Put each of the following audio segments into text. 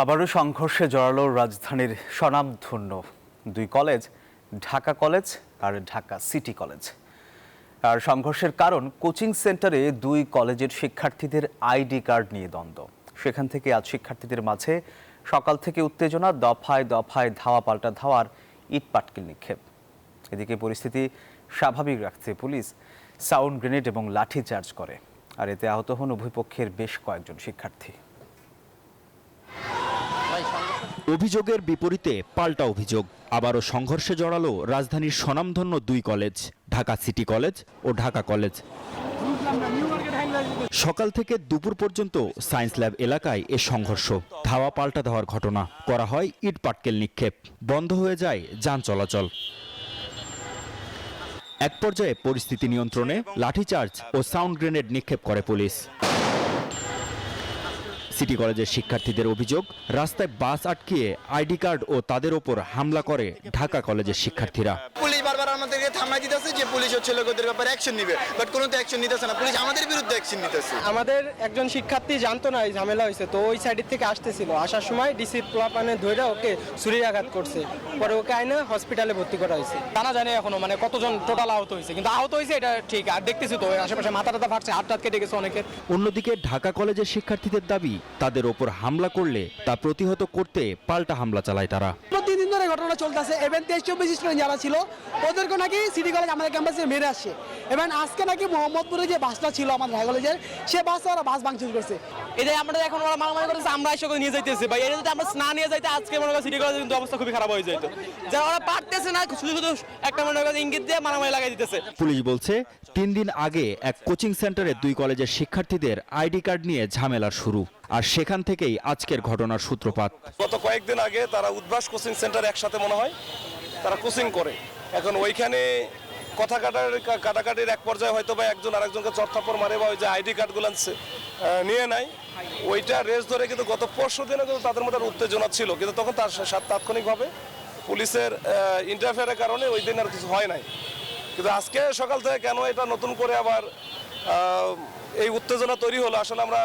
আবারও সংঘর্ষে জড়ালো রাজধানীর স্বনামধন্য দুই কলেজ, ঢাকা কলেজ আর ঢাকা সিটি কলেজ। আর সংঘর্ষের কারণ কোচিং সেন্টারে দুই কলেজের শিক্ষার্থীদের আইডি কার্ড নিয়ে দ্বন্দ্ব। সেখান থেকে আজ শিক্ষার্থীদের মাঝে সকাল থেকে উত্তেজনা, দফায় দফায় ধাওয়া পাল্টা ধাওয়ার, ইট পাটকেল নিক্ষেপ। এদিকে পরিস্থিতি স্বাভাবিক রাখতে পুলিশ সাউন্ড গ্রেনেড এবং লাঠি চার্জ করে। আর এতে আহত হন উভয় পক্ষের বেশ কয়েকজন শিক্ষার্থী। অভিযোগের বিপরীতে পাল্টা অভিযোগ। আবারও সংঘর্ষে জড়ালো রাজধানীর স্বনামধন্য দুই কলেজ, ঢাকা সিটি কলেজ ও ঢাকা কলেজ। সকাল থেকে দুপুর পর্যন্ত সায়েন্স ল্যাব এলাকায় এ সংঘর্ষ। ধাওয়া পাল্টা দেওয়ার ঘটনা, করা হয় ইট পাটকেল নিক্ষেপ, বন্ধ হয়ে যায় যান চলাচল। এক পর্যায়ে পরিস্থিতি নিয়ন্ত্রণে লাঠিচার্জ ও সাউন্ড গ্রেনেড নিক্ষেপ করে পুলিশ। সিটি কলেজের শিক্ষার্থীদের অভিযোগ, রাস্তায় বাস আটকিয়ে আইডি কার্ড ও তাদের ওপর হামলা করে ঢাকা কলেজের শিক্ষার্থীরা। পুলিশ বারবার আমাদেরকে থামাই দিতেছে যে পুলিশ হচ্ছে লোকদের ব্যাপারে অ্যাকশন নিবে, বাট কোনো তো অ্যাকশন নিতেছে না। পুলিশ আমাদের বিরুদ্ধে অ্যাকশন নিতেছে। আমাদের একজন শিক্ষার্থী জানতো না এই ঝামেলা হয়েছে, তো ওই সাইড থেকে আসতেছিল, আসার সময় ডিসি প্লাপানে ধরে ওকে ছুরির আঘাত করছে। পরে ওকে আইনা হসপিটালে ভর্তি করা হয়েছে। জানা জানে এখনো কতজন টোটাল আহত হয়েছে, কিন্তু আহত হয়েছে এটা ঠিক। আর দেখতেছি তো আশেপাশে মাথা টাথা ফাটছে, হাত টাত কেটে গেছে অনেকের। অন্যদিকে ঢাকা কলেজের শিক্ষার্থীদের দাবি, তাদের ওপর হামলা করলে তা প্রতিহত করতে পাল্টা হামলা চালায় তারা। প্রতিদিন ধরে ঘটনা চলতেছে। এবং 23-24 স্টুডেন্ট যারা ছিল ওদেরকে নাকি সিটি কলেজ আমাদের ক্যাম্পাসে মেরে আসছে। এবং আজকে নাকি মোহাম্মদপুরে যে বাসটা ছিল আমাদের ঢাকা কলেজের, সে বাসে ওরা বাস ভাঙচুর করছে। এটাই আমরা এখন ওরা মারামারি করতেছে, আমরা এসে নিয়ে যাইতেছি ভাই। এটা যদি আমরা না নিয়ে যাইতে আজকে মনে করি সিটি কলেজের কিন্তু অবস্থা খুবই খারাপ হয়ে যেত। যারা ওরা পারতেছে না, শুধু শুধু একটা মনে করি ইঙ্গিত দিয়ে মারামারি লাগাই দিতেছে। পুলিশ বলছে 3 দিন আগে এক কোচিং সেন্টারে দুই কলেজের শিক্ষার্থীদের আইডি কার্ড নিয়ে ঝামেলার শুরু। আর সেখান থেকেই আজকের ঘটনার সূত্রপাত। গত কয়েকদিন আগে তারা উদ্ভাস কোচিং সেন্টার একসাথে মনে হয় তারা কোচিং করে। এখন ওইখানে কথা কাটাকাটির এক পর্যায়ে হয়তো বা একজন আরেকজনকে চড়থাপ্পড় মারে বা ওই যে আইডি কার্ডগুলো নিয়ে নেয়, ওইটা রেস ধরে। কিন্তু গত পরশু দিনে কিন্তু তাদের মধ্যে উত্তেজনা ছিল, কিন্তু তখন তার তাৎক্ষণিকভাবে পুলিশের ইন্টারফেয়ারের কারণে ওই দিন আর কিছু হয় নাই। কিন্তু আজকে সকাল থেকে কেন এটা নতুন করে আবার এই উত্তেজনা তৈরি হলো, আসলে আমরা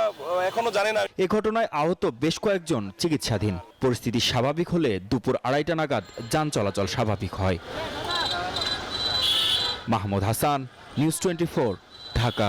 এখনো জানি না। এ ঘটনায় আহত বেশ কয়েকজন চিকিৎসাধীন। পরিস্থিতি স্বাভাবিক হলে দুপুর 2:30টা নাগাদ যান চলাচল স্বাভাবিক হয়। মাহমুদ হাসান, নিউজ 24, ঢাকা।